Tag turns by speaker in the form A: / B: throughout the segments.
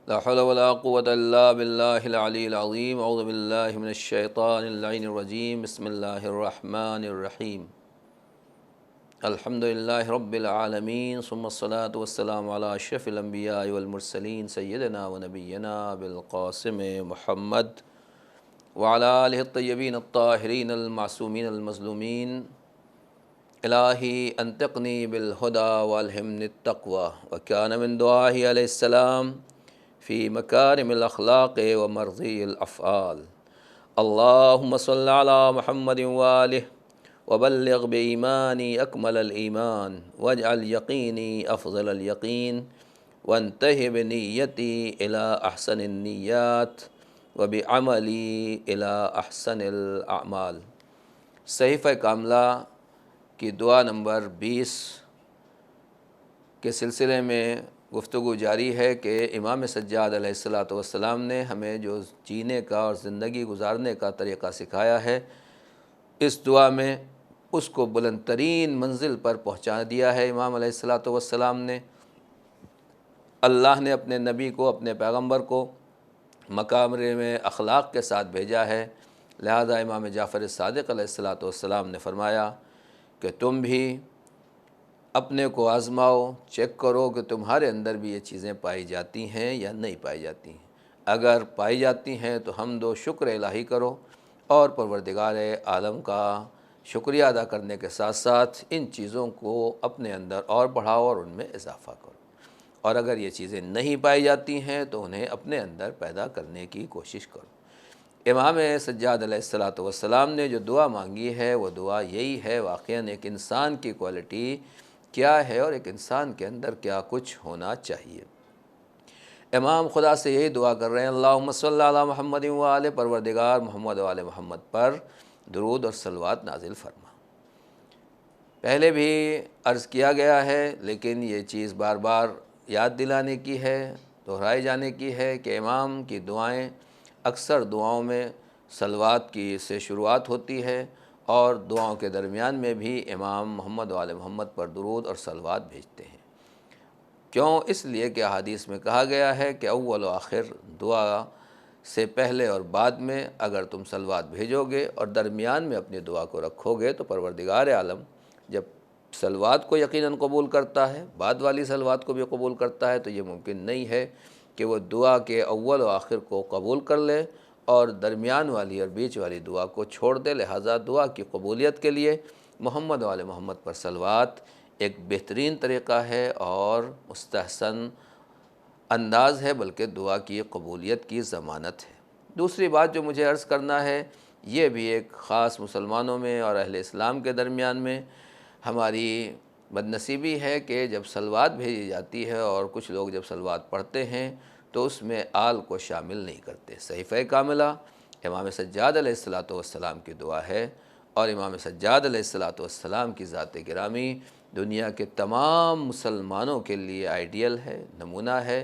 A: لا حول ولا قوة إلا بالله العلي العظيم اعوذ بالله من الشيطان اللعين الرجيم بسم الله الرحمن الرحيم الحمد لله رب العالمين ثم الصلاة والسلام على أشرف الأنبياء والمرسلين سيدنا ونبينا بالقاسم محمد وعلى آله الطيبين الطاهرين المعصومين المظلومين إلهي أنطقني بالهدى والهمني التقوى وكان من دعائه عليه السلام في مكارم الأخلاق ومرضي الأفعال. اللهم صل على محمد وآله وبلغ بإيماني أكمل الإيمان واجعل يقيني أفضل اليقين وانتهي بنيتي إلى أحسن النيات وبعملي إلى أحسن الأعمال. صحیفہ کاملہ کی دعا نمبر 20 کے سلسلے میں گفتگو جاری ہے کہ امام سجاد علیہ الصلاۃ والسلام نے ہمیں جو جینے کا اور زندگی گزارنے کا طریقہ سکھایا ہے، اس دعا میں اس کو بلند ترین منزل پر پہنچا دیا ہے۔ امام علیہ الصلاۃ والسلام نے، اللہ نے اپنے نبی کو، اپنے پیغمبر کو مکارم اخلاق کے ساتھ بھیجا ہے، لہذا امام جعفر صادق علیہ الصلاۃ والسلام نے فرمایا کہ تم بھی اپنے کو آزماؤ، چیک کرو کہ تمہارے اندر بھی یہ چیزیں پائی جاتی ہیں یا نہیں پائی جاتی ہیں۔ اگر پائی جاتی ہیں تو حمد و شکر الہی کرو اور پروردگار عالم کا شکریہ ادا کرنے کے ساتھ ساتھ ان چیزوں کو اپنے اندر اور بڑھاؤ اور ان میں اضافہ کرو، اور اگر یہ چیزیں نہیں پائی جاتی ہیں تو انہیں اپنے اندر پیدا کرنے کی کوشش کرو۔ امام سجاد علیہ الصلاۃ والسلام نے جو دعا مانگی ہے وہ دعا یہی ہے۔ واقعاً ایک انسان کی کوالٹی کیا ہے اور ایک انسان کے اندر کیا کچھ ہونا چاہیے۔ امام خدا سے یہی دعا کر رہے ہیں، اللہم صلی علی محمد وآلہ، پروردگار محمد و آل محمد پر درود اور صلوات نازل فرما۔ پہلے بھی عرض کیا گیا ہے لیکن یہ چیز بار بار یاد دلانے کی ہے، دہرائے جانے کی ہے کہ امام کی دعائیں اکثر دعاؤں میں صلوات کی سے شروعات ہوتی ہے، اور دعاؤں کے درمیان میں بھی امام محمد و آل محمد پر درود اور صلوات بھیجتے ہیں۔ کیوں؟ اس لیے کہ احادیث میں کہا گیا ہے کہ اول و آخر دعا سے پہلے اور بعد میں اگر تم صلوات بھیجو گے اور درمیان میں اپنی دعا کو رکھو گے تو پروردگار عالم جب صلوات کو یقیناً قبول کرتا ہے، بعد والی صلوات کو بھی قبول کرتا ہے، تو یہ ممکن نہیں ہے کہ وہ دعا کے اول و آخر کو قبول کر لے اور درمیان والی اور بیچ والی دعا کو چھوڑ دے۔ لہٰذا دعا کی قبولیت کے لیے محمد و آل محمد پر صلوات ایک بہترین طریقہ ہے اور مستحسن انداز ہے، بلکہ دعا کی قبولیت کی ضمانت ہے۔ دوسری بات جو مجھے عرض کرنا ہے، یہ بھی ایک خاص مسلمانوں میں اور اہل اسلام کے درمیان میں ہماری بدنصیبی ہے کہ جب صلوات بھیجی جاتی ہے اور کچھ لوگ جب صلوات پڑھتے ہیں تو اس میں آل کو شامل نہیں کرتے۔ صحیفہ کاملہ امام سجاد علیہ الصلاۃ والسلام کی دعا ہے، اور امام سجاد علیہ الصلاۃ والسلام کی ذات گرامی دنیا کے تمام مسلمانوں کے لیے آئیڈیل ہے، نمونہ ہے۔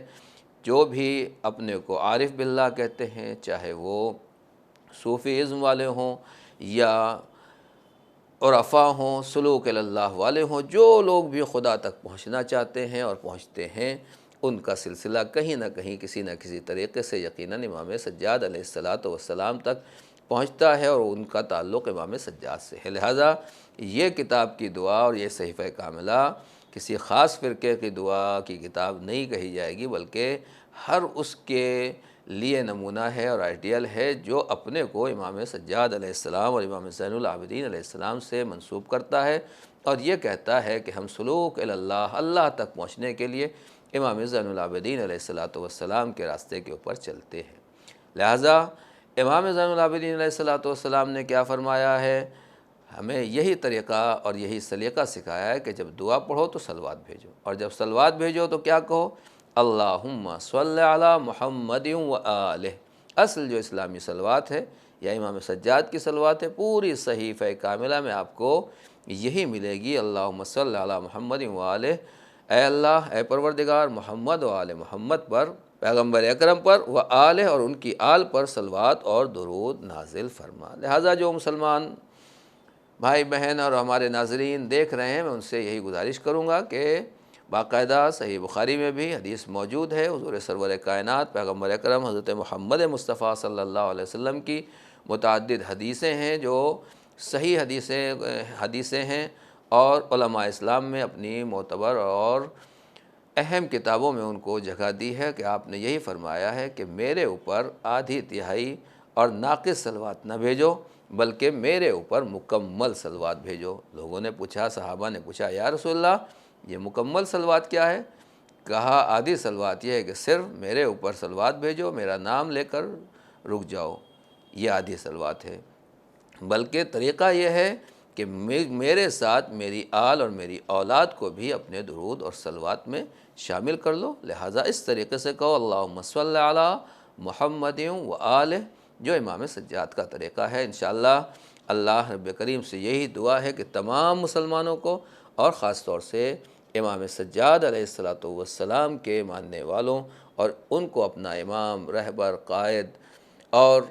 A: جو بھی اپنے کو عارف باللہ کہتے ہیں، چاہے وہ صوفی ازم والے ہوں یا عرفاء ہوں، سلوک اللہ والے ہوں، جو لوگ بھی خدا تک پہنچنا چاہتے ہیں اور پہنچتے ہیں، ان کا سلسلہ کہیں نہ کہیں کسی نہ کسی طریقے سے یقیناً امام سجاد علیہ الصلاۃ والسلام تک پہنچتا ہے، اور ان کا تعلق امام سجاد سے ہے۔ لہٰذا یہ کتاب کی دعا اور یہ صحیفہ کاملہ کسی خاص فرقے کی دعا کی کتاب نہیں کہی جائے گی، بلکہ ہر اس کے لیے نمونہ ہے اور آئیڈیل ہے جو اپنے کو امام سجاد علیہ السلام اور امام زین العابدین علیہ السلام سے منسوب کرتا ہے، اور یہ کہتا ہے کہ ہم سلوک اللہ، اللہ تک پہنچنے کے لیے امام زین العابدین علیہ الصلاۃ والسلام کے راستے کے اوپر چلتے ہیں۔ لہٰذا امام زین العابدین علیہ الصلاۃ والسلام نے کیا فرمایا ہے؟ ہمیں یہی طریقہ اور یہی سلیقہ سکھایا ہے کہ جب دعا پڑھو تو صلوات بھیجو، اور جب صلوات بھیجو تو کیا کہو؟ اللہم صلی علی محمد و آلہ۔ اصل جو اسلامی صلوات ہے یا امام سجاد کی صلوات ہے، پوری صحیفہ کاملہ میں آپ کو یہی ملے گی، اللہم صلی علی محمد و آلہ، اے اللہ، اے پروردگار، محمد و آل محمد پر، پیغمبر اکرم پر، و آلہ اور ان کی آل پر صلوات اور درود نازل فرما۔ لہٰذا جو مسلمان بھائی بہن اور ہمارے ناظرین دیکھ رہے ہیں، میں ان سے یہی گزارش کروں گا کہ باقاعدہ صحیح بخاری میں بھی حدیث موجود ہے، حضور سرور کائنات پیغمبر اکرم حضرت محمد مصطفیٰ صلی اللہ علیہ وسلم کی متعدد حدیثیں ہیں جو صحیح حدیثیں ہیں، اور علماء اسلام میں اپنی معتبر اور اہم کتابوں میں ان کو جگہ دی ہے کہ آپ نے یہی فرمایا ہے کہ میرے اوپر آدھی تہائی اور ناقص صلوات نہ بھیجو، بلکہ میرے اوپر مکمل صلوات بھیجو۔ لوگوں نے پوچھا، صحابہ نے پوچھا، یا رسول اللہ یہ مکمل صلوات کیا ہے؟ کہا آدھی صلوات یہ ہے کہ صرف میرے اوپر صلوات بھیجو، میرا نام لے کر رک جاؤ، یہ آدھی صلوات ہے۔ بلکہ طریقہ یہ ہے کہ میرے ساتھ میری آل اور میری اولاد کو بھی اپنے درود اور صلوات میں شامل کر لو، لہٰذا اس طریقے سے کہو اللہم صلی علی محمد و آلہ، جو امام سجاد کا طریقہ ہے۔ انشاءاللہ اللہ رب کریم سے یہی دعا ہے کہ تمام مسلمانوں کو، اور خاص طور سے امام سجاد علیہ السلام کے ماننے والوں اور ان کو اپنا امام، رہبر، قائد اور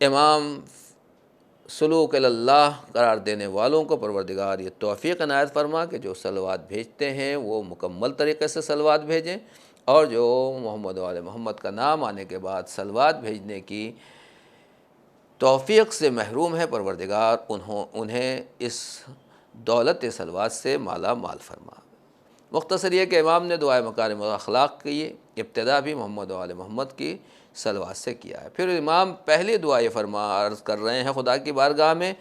A: امام سلوک اللہ قرار دینے والوں کو پروردگار یہ توفیق عنایت فرما کہ جو صلوات بھیجتے ہیں وہ مکمل طریقے سے صلوات بھیجیں، اور جو محمد و آل محمد کا نام آنے کے بعد صلوات بھیجنے کی توفیق سے محروم ہے، پروردگار انہیں اس دولت صلوات سے مالا مال فرما۔ مختصر یہ کہ امام نے دعائے مکارم الاخلاق کی ابتدا بھی محمد و آل محمد کی صلوات سے کیا ہے۔ پھر امام پہلی دعا یہ عرض کر رہے ہیں خدا کی بارگاہ میں،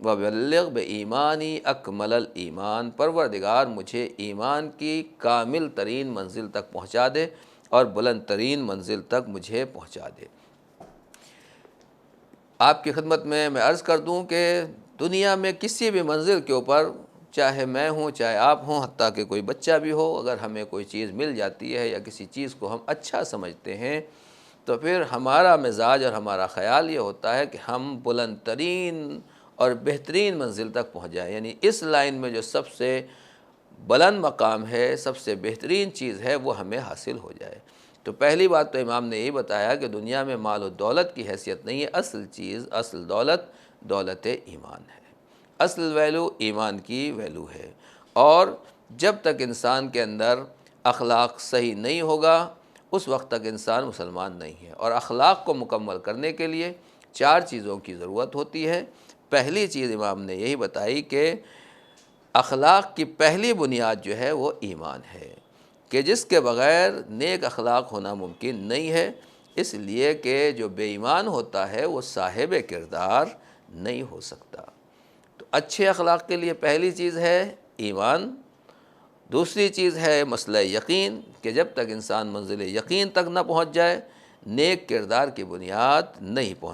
A: وَبَلِّغْ بِإِیمَانِی أَکْمَلَ الْإِیمان، پروردگار مجھے ایمان کی کامل ترین منزل تک پہنچا دے اور بلند ترین منزل تک مجھے پہنچا دے۔ آپ کی خدمت میں عرض کر دوں کہ دنیا میں کسی بھی منزل کے اوپر، چاہے میں ہوں چاہے آپ ہوں، حتیٰ کہ کوئی بچہ بھی ہو، اگر ہمیں کوئی چیز مل جاتی ہے یا کسی چیز کو ہم اچھا سمجھتے ہیں تو پھر ہمارا مزاج اور ہمارا خیال یہ ہوتا ہے کہ ہم بلند ترین اور بہترین منزل تک پہنچ جائیں، یعنی اس لائن میں جو سب سے بلند مقام ہے، سب سے بہترین چیز ہے، وہ ہمیں حاصل ہو جائے۔ تو پہلی بات تو امام نے یہی بتایا کہ دنیا میں مال و دولت کی حیثیت نہیں ہے، اصل چیز، اصل دولت، دولت ایمان ہے۔ اصل ویلو ایمان کی ویلو ہے، اور جب تک انسان کے اندر اخلاق صحیح نہیں ہوگا اس وقت تک انسان مسلمان نہیں ہے۔ اور اخلاق کو مکمل کرنے کے لیے 4 چیزوں کی ضرورت ہوتی ہے۔ پہلی چیز امام نے یہی بتائی کہ اخلاق کی پہلی بنیاد جو ہے وہ ایمان ہے، کہ جس کے بغیر نیک اخلاق ہونا ممکن نہیں ہے، اس لیے کہ جو بے ایمان ہوتا ہے وہ صاحب کردار نہیں ہو سکتا۔ تو اچھے اخلاق کے لیے پہلی چیز ہے ایمان، دوسری چیز ہے مسئلہ یقین، کہ جب تک انسان منزل یقین تک نہ پہنچ جائے نیک کردار کی بنیاد نہیں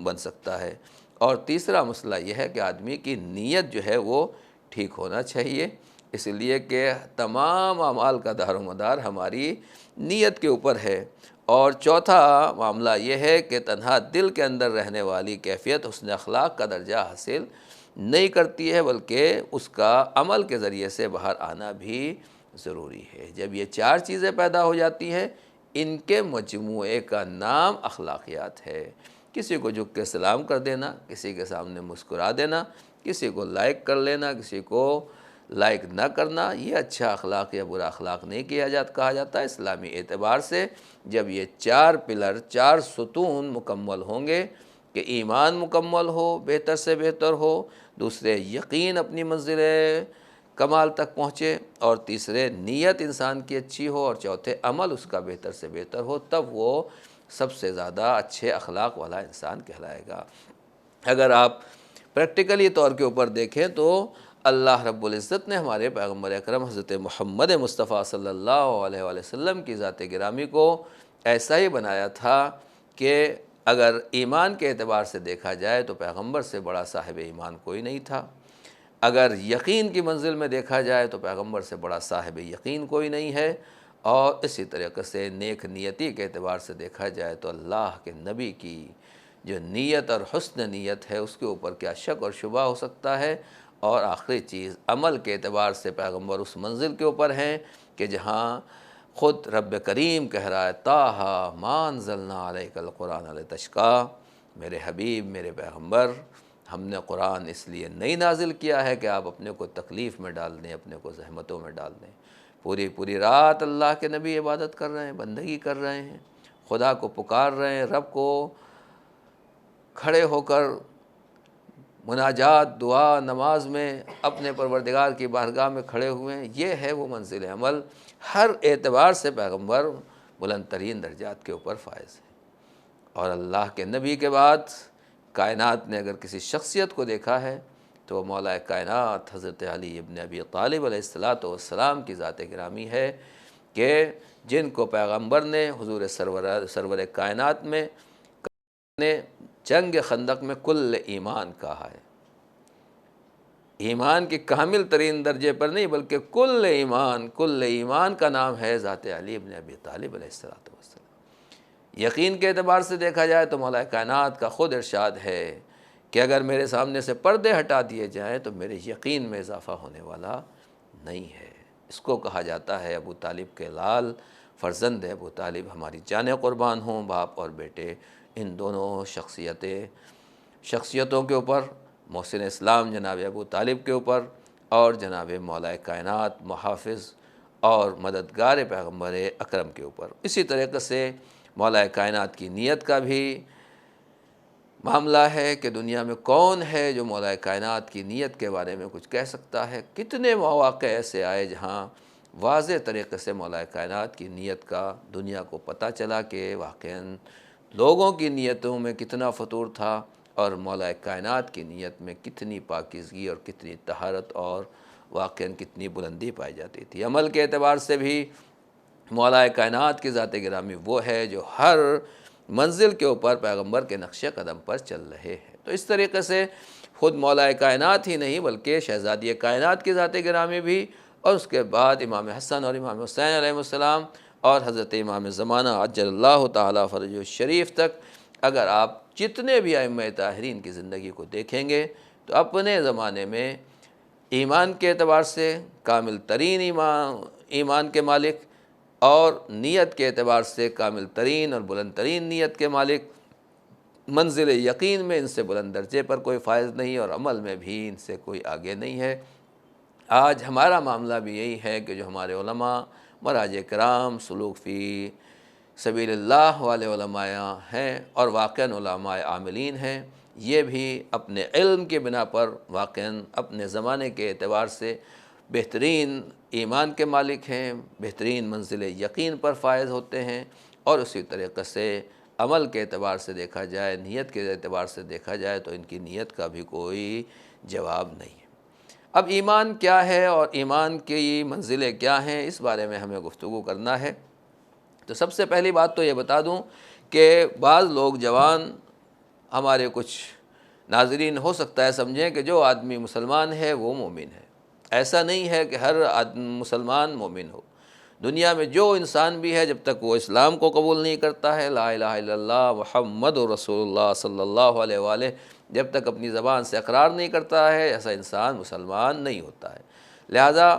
A: بن سکتا ہے، اور تیسرا مسئلہ یہ ہے کہ آدمی کی نیت جو ہے وہ ٹھیک ہونا چاہیے، اس لیے کہ تمام اعمال کا دار و مدار ہماری نیت کے اوپر ہے۔ اور چوتھا معاملہ یہ ہے کہ تنہا دل کے اندر رہنے والی کیفیت حسن اخلاق کا درجہ حاصل نہیں کرتی ہے، بلکہ اس کا عمل کے ذریعے سے باہر آنا بھی ضروری ہے۔ جب یہ 4 چیزیں پیدا ہو جاتی ہیں، ان کے مجموعے کا نام اخلاقیات ہے۔ کسی کو جھک کے سلام کر دینا، کسی کے سامنے مسکرا دینا، کسی کو لائک کر لینا، کسی کو لائک نہ کرنا، یہ اچھا اخلاق یا برا اخلاق نہیں کہا جاتا۔ اسلامی اعتبار سے جب یہ 4 پلر، 4 ستون مکمل ہوں گے کہ ایمان مکمل ہو، بہتر سے بہتر ہو، دوسرے یقین اپنی منزل کمال تک پہنچے، اور تیسرے نیت انسان کی اچھی ہو، اور چوتھے عمل اس کا بہتر سے بہتر ہو، تب وہ سب سے زیادہ اچھے اخلاق والا انسان کہلائے گا۔ اگر آپ پریکٹیکلی طور کے اوپر دیکھیں تو اللہ رب العزت نے ہمارے پیغمبر اکرم حضرت محمد مصطفیٰ صلی اللہ علیہ وآلہ وسلم کی ذات گرامی کو ایسا ہی بنایا تھا کہ اگر ایمان کے اعتبار سے دیکھا جائے تو پیغمبر سے بڑا صاحب ایمان کوئی نہیں تھا، اگر یقین کی منزل میں دیکھا جائے تو پیغمبر سے بڑا صاحب یقین کوئی نہیں ہے، اور اسی طریقے سے نیک نیتی کے اعتبار سے دیکھا جائے تو اللہ کے نبی کی جو نیت اور حسن نیت ہے اس کے اوپر کیا شک اور شبہ ہو سکتا ہے۔ اور آخری چیز عمل کے اعتبار سے پیغمبر اس منزل کے اوپر ہیں کہ جہاں خود رب کریم کہہ رہا ہے طٰہٰ مَا أَنزَلْنَا عَلَيْكَ الْقُرْآنَ لِتَشْقَىٰ، میرے حبیب، میرے پیغمبر، ہم نے قرآن اس لیے نہیں نازل کیا ہے کہ آپ اپنے کو تکلیف میں ڈال دیں، اپنے کو زحمتوں میں ڈال دیں۔ پوری پوری رات اللہ کے نبی عبادت کر رہے ہیں، بندگی کر رہے ہیں، خدا کو پکار رہے ہیں، رب کو کھڑے ہو کر مناجات، دعا، نماز میں اپنے پروردگار کی بارگاہ میں کھڑے ہوئے ہیں۔ یہ ہے وہ منزل عمل، ہر اعتبار سے پیغمبر بلند ترین درجات کے اوپر فائز ہے۔ اور اللہ کے نبی کے بعد کائنات نے اگر کسی شخصیت کو دیکھا ہے تو وہ مولا کائنات حضرت علی ابن ابی طالب علیہ السلام کی ذات گرامی ہے، کہ جن کو پیغمبر نے حضور سرور کائنات میں نے جنگ خندق میں کل ایمان کہا ہے۔ ایمان کی کامل ترین درجے پر نہیں بلکہ کل ایمان کا نام ہے ذات علی ابن ابی طالب علیہ السلام۔ یقین کے اعتبار سے دیکھا جائے تو مولا کائنات کا خود ارشاد ہے کہ اگر میرے سامنے سے پردے ہٹا دیے جائیں تو میرے یقین میں اضافہ ہونے والا نہیں ہے۔ اس کو کہا جاتا ہے ابو طالب کے لال فرزند ابو طالب، ہماری جانیں قربان ہوں باپ اور بیٹے ان دونوں شخصیتوں کے اوپر، محسن اسلام جناب ابو طالب کے اوپر اور جناب مولا کائنات محافظ اور مددگار پیغمبر اکرم کے اوپر۔ اسی طریقے سے مولا کائنات کی نیت کا بھی معاملہ ہے کہ دنیا میں کون ہے جو مولا کائنات کی نیت کے بارے میں کچھ کہہ سکتا ہے۔ کتنے مواقع ایسے آئے جہاں واضح طریقے سے مولا کائنات کی نیت کا دنیا کو پتہ چلا کہ واقعاً لوگوں کی نیتوں میں کتنا فطور تھا اور مولا کائنات کی نیت میں کتنی پاکیزگی اور کتنی طہارت اور واقعاً کتنی بلندی پائی جاتی تھی۔ عمل کے اعتبار سے بھی مولا کائنات کی ذات گرامی وہ ہے جو ہر منزل کے اوپر پیغمبر کے نقش قدم پر چل رہے ہیں۔ تو اس طریقے سے خود مولا کائنات ہی نہیں بلکہ شہزادی کائنات کی ذات گرامی بھی، اور اس کے بعد امام حسن اور امام حسین علیہ السلام اور حضرت امام زمانہ عجل اللہ تعالیٰ فرجہ الشریف تک، اگر آپ جتنے بھی ائمہ طاہرین کی زندگی کو دیکھیں گے تو اپنے زمانے میں ایمان کے اعتبار سے کامل ترین ایمان کے مالک اور نیت کے اعتبار سے کامل ترین اور بلند ترین نیت کے مالک، منزل یقین میں ان سے بلند درجے پر کوئی فائز نہیں اور عمل میں بھی ان سے کوئی آگے نہیں ہے۔ آج ہمارا معاملہ بھی یہی ہے کہ جو ہمارے علماء، مراجع کرام، سلوک فی سبیل اللہ والے علماء ہیں اور واقعاً علماء عاملین ہیں، یہ بھی اپنے علم کے بنا پر واقعاً اپنے زمانے کے اعتبار سے بہترین ایمان کے مالک ہیں، بہترین منزل یقین پر فائز ہوتے ہیں، اور اسی طریقے سے عمل کے اعتبار سے دیکھا جائے، نیت کے اعتبار سے دیکھا جائے تو ان کی نیت کا بھی کوئی جواب نہیں ہے۔ اب ایمان کیا ہے اور ایمان کی منزلیں کیا ہیں، اس بارے میں ہمیں گفتگو کرنا ہے۔ تو سب سے پہلی بات تو یہ بتا دوں کہ بعض لوگ جوان ہمارے کچھ ناظرین ہو سکتا ہے سمجھیں کہ جو آدمی مسلمان ہے وہ مومن ہے۔ ایسا نہیں ہے کہ ہر مسلمان مومن ہو۔ دنیا میں جو انسان بھی ہے جب تک وہ اسلام کو قبول نہیں کرتا ہے، لا الہ الا اللہ محمد رسول اللہ صلی اللہ علیہ وآلہ جب تک اپنی زبان سے اقرار نہیں کرتا ہے، ایسا انسان مسلمان نہیں ہوتا ہے۔ لہذا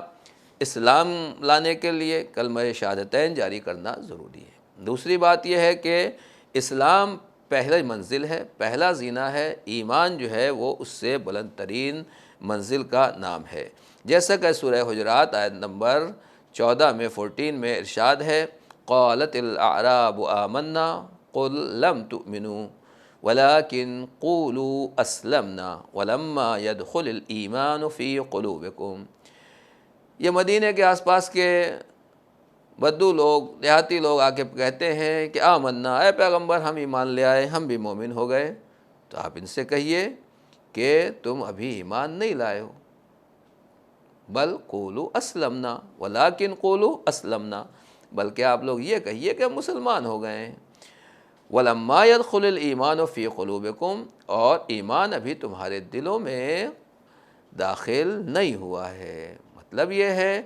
A: اسلام لانے کے لیے کلمہ شہادتین جاری کرنا ضروری ہے۔ دوسری بات یہ ہے کہ اسلام پہلی منزل ہے، پہلا زینہ ہے، ایمان جو ہے وہ اس سے بلند ترین منزل کا نام ہے۔ جیسا کہ سورہ حجرات آیت نمبر 14 میں 14 میں ارشاد ہے، قالت الاعراب آمنا قل لم تؤمنوا ولكن قولوا اسلمنا ولما يدخل الایمان فی قلوبکم۔ یہ مدینہ کے آس پاس کے بدو لوگ، دیہاتی لوگ آ کے کہتے ہیں کہ آمنا، اے پیغمبر ہم ایمان لے آئے، ہم بھی مومن ہو گئے۔ تو آپ ان سے کہیے کہ تم ابھی ایمان نہیں لائے ہو، بل قولوا اسلمنا ولکن قولوا اسلمنا، بلکہ آپ لوگ یہ کہیے کہ ہم مسلمان ہو گئے ہیں۔ ولما يدخل الایمان فی قلوبکم، اور ایمان ابھی تمہارے دلوں میں داخل نہیں ہوا ہے۔ مطلب یہ ہے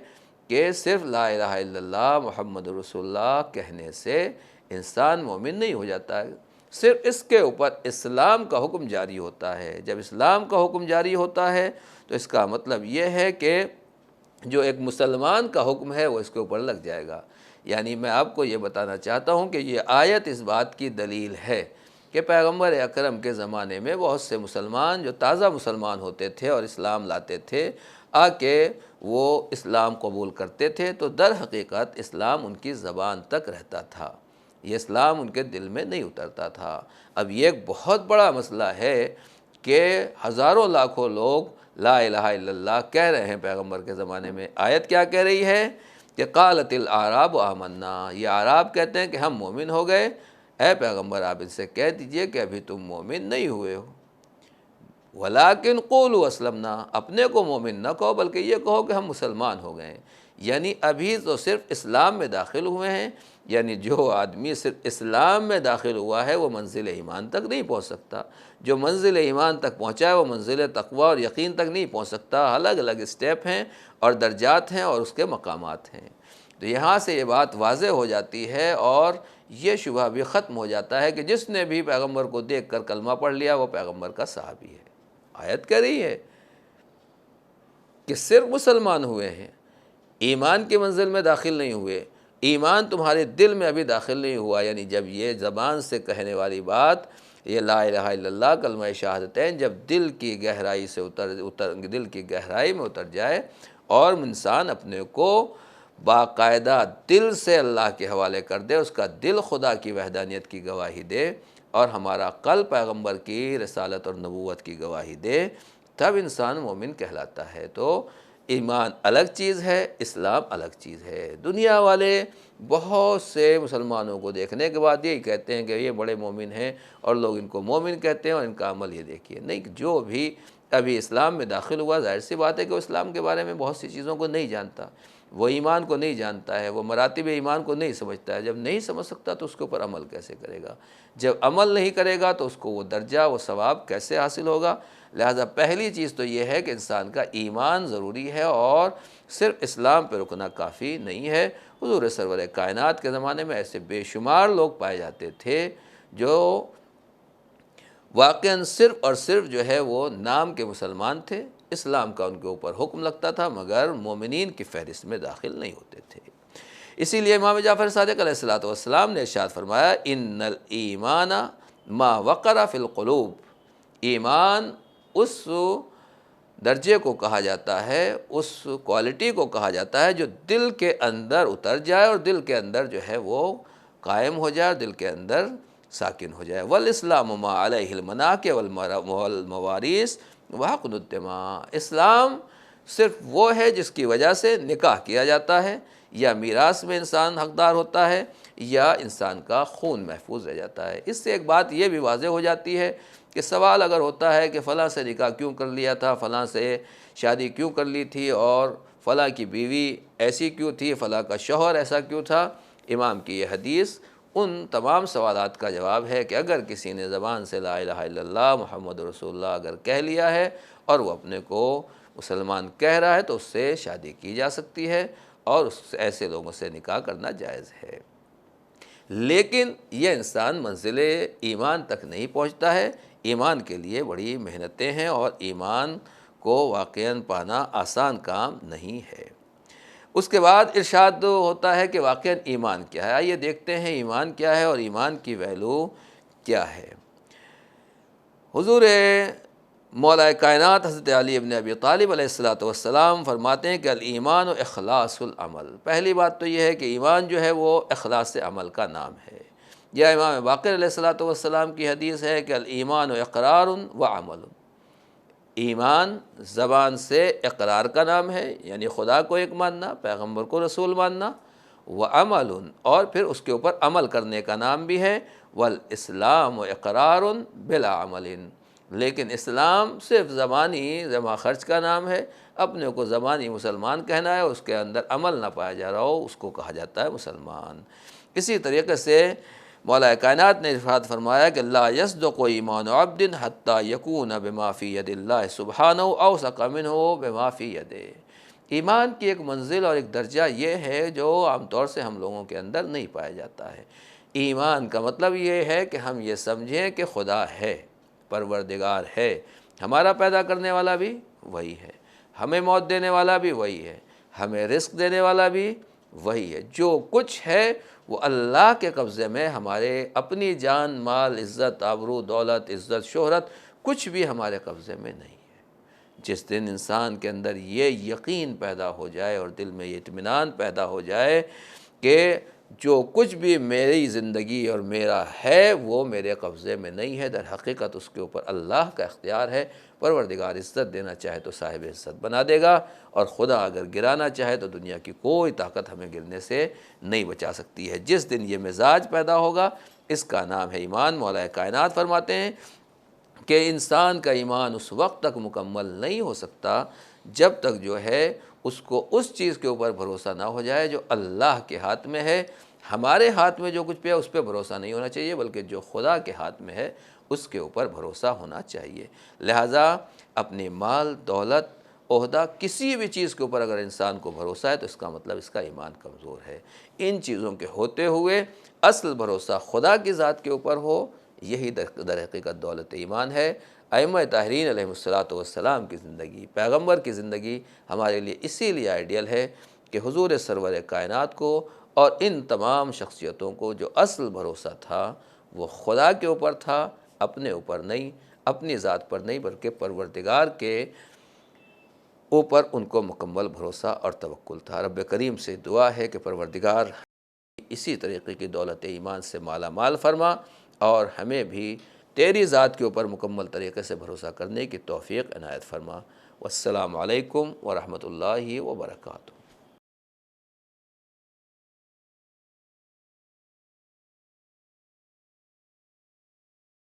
A: کہ صرف لا الہ الا اللہ محمد رسول اللہ کہنے سے انسان مومن نہیں ہو جاتا ہے، صرف اس کے اوپر اسلام کا حکم جاری ہوتا ہے۔ جب اسلام کا حکم جاری ہوتا ہے تو اس کا مطلب یہ ہے کہ جو ایک مسلمان کا حکم ہے وہ اس کے اوپر لگ جائے گا۔ یعنی میں آپ کو یہ بتانا چاہتا ہوں کہ یہ آیت اس بات کی دلیل ہے کہ پیغمبر اکرم کے زمانے میں بہت سے مسلمان جو تازہ مسلمان ہوتے تھے اور اسلام لاتے تھے، آ کے وہ اسلام قبول کرتے تھے تو در حقیقت اسلام ان کی زبان تک رہتا تھا، یہ اسلام ان کے دل میں نہیں اترتا تھا۔ اب یہ ایک بہت بڑا مسئلہ ہے کہ ہزاروں لاکھوں لوگ لا الہ الا اللہ کہہ رہے ہیں پیغمبر کے زمانے میں۔ آیت کیا کہہ رہی ہے کہ قالت الاعراب آمنا، یہ اعراب کہتے ہیں کہ ہم مومن ہو گئے۔ اے پیغمبر آپ ان سے کہہ دیجئے کہ ابھی تم مومن نہیں ہوئے ہو، ولیکن قولوا اسلمنا، اپنے کو مومن نہ کہو بلکہ یہ کہو کہ ہم مسلمان ہو گئے ہیں، یعنی ابھی تو صرف اسلام میں داخل ہوئے ہیں۔ یعنی جو آدمی صرف اسلام میں داخل ہوا ہے وہ منزل ایمان تک نہیں پہنچ سکتا، جو منزل ایمان تک پہنچا ہے وہ منزل تقوی اور یقین تک نہیں پہنچ سکتا۔ الگ الگ اسٹیپ ہیں اور درجات ہیں اور اس کے مقامات ہیں۔ تو یہاں سے یہ بات واضح ہو جاتی ہے اور یہ شبہ بھی ختم ہو جاتا ہے کہ جس نے بھی پیغمبر کو دیکھ کر کلمہ پڑھ لیا وہ پیغمبر کا صحابی ہے۔ آیت کہہ رہی ہے کہ صرف مسلمان ہوئے ہیں، ایمان کی منزل میں داخل نہیں ہوئے، ایمان تمہارے دل میں ابھی داخل نہیں ہوا۔ یعنی جب یہ زبان سے کہنے والی بات، یہ لا الہ الا اللہ کلمہ شہادتین جب دل کی گہرائی سے دل کی گہرائی میں اتر جائے اور انسان اپنے کو باقاعدہ دل سے اللہ کے حوالے کر دے، اس کا دل خدا کی وحدانیت کی گواہی دے اور ہمارا قلب پیغمبر کی رسالت اور نبوت کی گواہی دے، تب انسان مومن کہلاتا ہے۔ تو ایمان الگ چیز ہے، اسلام الگ چیز ہے۔ دنیا والے بہت سے مسلمانوں کو دیکھنے کے بعد یہی کہتے ہیں کہ یہ بڑے مومن ہیں اور لوگ ان کو مومن کہتے ہیں اور ان کا عمل یہ دیکھیے۔ نہیں، جو بھی ابھی اسلام میں داخل ہوا ظاہر سی بات ہے کہ وہ اسلام کے بارے میں بہت سی چیزوں کو نہیں جانتا، وہ ایمان کو نہیں جانتا ہے، وہ مراتب ایمان کو نہیں سمجھتا ہے۔ جب نہیں سمجھ سکتا تو اس کے اوپر عمل کیسے کرے گا؟ جب عمل نہیں کرے گا تو اس کو وہ درجہ وہ ثواب کیسے حاصل ہوگا؟ لہذا پہلی چیز تو یہ ہے کہ انسان کا ایمان ضروری ہے اور صرف اسلام پہ رکنا کافی نہیں ہے۔ حضور سرور کائنات کے زمانے میں ایسے بے شمار لوگ پائے جاتے تھے جو واقعاً صرف اور صرف جو ہے وہ نام کے مسلمان تھے، اسلام کا ان کے اوپر حکم لگتا تھا مگر مومنین کی فہرست میں داخل نہیں ہوتے تھے۔ اسی لیے امام جعفر صادق علیہ السلام نے ارشاد فرمایا ان الایمان ما وقر فی القلوب، ایمان اس درجے کو کہا جاتا ہے، اس کوالٹی کو کہا جاتا ہے جو دل کے اندر اتر جائے اور دل کے اندر جو ہے وہ قائم ہو جائے اور دل کے اندر ساکن ہو جائے۔ والاسلام ما علیہ المناکع والموارث وحقن الدماء، اسلام صرف وہ ہے جس کی وجہ سے نکاح کیا جاتا ہے یا میراث میں انسان حقدار ہوتا ہے یا انسان کا خون محفوظ رہ جاتا ہے۔ اس سے ایک بات یہ بھی واضح ہو جاتی ہے کہ سوال اگر ہوتا ہے کہ فلاں سے نکاح کیوں کر لیا تھا، فلاں سے شادی کیوں کر لی تھی اور فلاں کی بیوی ایسی کیوں تھی، فلاں کا شوہر ایسا کیوں تھا، امام کی یہ حدیث ان تمام سوالات کا جواب ہے کہ اگر کسی نے زبان سے لا الہ الا اللہ محمد رسول اللہ اگر کہہ لیا ہے اور وہ اپنے کو مسلمان کہہ رہا ہے تو اس سے شادی کی جا سکتی ہے اور ایسے لوگوں سے نکاح کرنا جائز ہے۔ لیکن یہ انسان منزل ایمان تک نہیں پہنچتا ہے، ایمان کے لیے بڑی محنتیں ہیں اور ایمان کو واقعاً پانا آسان کام نہیں ہے۔ اس کے بعد ارشاد ہوتا ہے کہ واقعاً ایمان کیا ہے۔ آئیے دیکھتے ہیں ایمان کیا ہے اور ایمان کی ویلو کیا ہے۔ حضور مولا کائنات حضرت علی ابن ابی طالب علیہ السلام فرماتے ہیں کہ الایمان و اخلاص العمل، پہلی بات تو یہ ہے کہ ایمان جو ہے وہ اخلاص عمل کا نام ہے۔ یا امام باقر علیہ السلام کی حدیث ہے کہ الایمان و اقرار و عمل، ایمان زبان سے اقرار کا نام ہے یعنی خدا کو ایک ماننا، پیغمبر کو رسول ماننا، وعمل اور پھر اس کے اوپر عمل کرنے کا نام بھی ہے، والاسلام اقرار بلا عمل، لیکن اسلام صرف زبانی جمع خرچ کا نام ہے، اپنے کو زبانی مسلمان کہنا ہے، اس کے اندر عمل نہ پایا جا رہا ہو اس کو کہا جاتا ہے مسلمان۔ اسی طریقے سے مولا کائنات نے ارشاد فرمایا کہ لا یصدق ایمان عبد حتی یکون بما فی ید اللہ سبحانہ اوثق منہ بما فی یدہ، ایمان کی ایک منزل اور ایک درجہ یہ ہے جو عام طور سے ہم لوگوں کے اندر نہیں پایا جاتا ہے۔ ایمان کا مطلب یہ ہے کہ ہم یہ سمجھیں کہ خدا ہے، پروردگار ہے، ہمارا پیدا کرنے والا بھی وہی ہے، ہمیں موت دینے والا بھی وہی ہے، ہمیں رزق دینے والا بھی وہی ہے، جو کچھ ہے وہ اللہ کے قبضے میں ہمارے اپنی جان مال عزت آبرو دولت عزت شہرت کچھ بھی ہمارے قبضے میں نہیں ہے۔ جس دن انسان کے اندر یہ یقین پیدا ہو جائے اور دل میں یہ اطمینان پیدا ہو جائے کہ جو کچھ بھی میری زندگی اور میرا ہے وہ میرے قبضے میں نہیں ہے، در حقیقت اس کے اوپر اللہ کا اختیار ہے۔ پروردگار عزت دینا چاہے تو صاحب عزت بنا دے گا، اور خدا اگر گرانا چاہے تو دنیا کی کوئی طاقت ہمیں گرنے سے نہیں بچا سکتی ہے۔ جس دن یہ مزاج پیدا ہوگا اس کا نام ہے ایمان۔ مولا کائنات فرماتے ہیں کہ انسان کا ایمان اس وقت تک مکمل نہیں ہو سکتا جب تک جو ہے اس کو اس چیز کے اوپر بھروسہ نہ ہو جائے جو اللہ کے ہاتھ میں ہے۔ ہمارے ہاتھ میں جو کچھ پہ ہے اس پہ بھروسہ نہیں ہونا چاہیے، بلکہ جو خدا کے ہاتھ میں ہے اس کے اوپر بھروسہ ہونا چاہیے۔ لہٰذا اپنے مال دولت عہدہ کسی بھی چیز کے اوپر اگر انسان کو بھروسہ ہے تو اس کا مطلب اس کا ایمان کمزور ہے۔ ان چیزوں کے ہوتے ہوئے اصل بھروسہ خدا کی ذات کے اوپر ہو، یہی در حقیقت دولت ایمان ہے۔ ائمہ طاہرین علیہ السلام کی زندگی، پیغمبر کی زندگی ہمارے لیے اسی لیے آئیڈیل ہے کہ حضور سرور کائنات کو اور ان تمام شخصیتوں کو جو اصل بھروسہ تھا وہ خدا کے اوپر تھا، اپنے اوپر نہیں، اپنی ذات پر نہیں، بلکہ پروردگار کے اوپر ان کو مکمل بھروسہ اور توکل تھا۔ رب کریم سے دعا ہے کہ پروردگار اسی طریقے کی دولت ایمان سے مالا مال فرما، اور ہمیں بھی تیری ذات کے اوپر مکمل طریقے سے بھروسہ کرنے کی توفیق عنایت فرما۔ والسلام علیکم ورحمۃ اللہ وبرکاتہ۔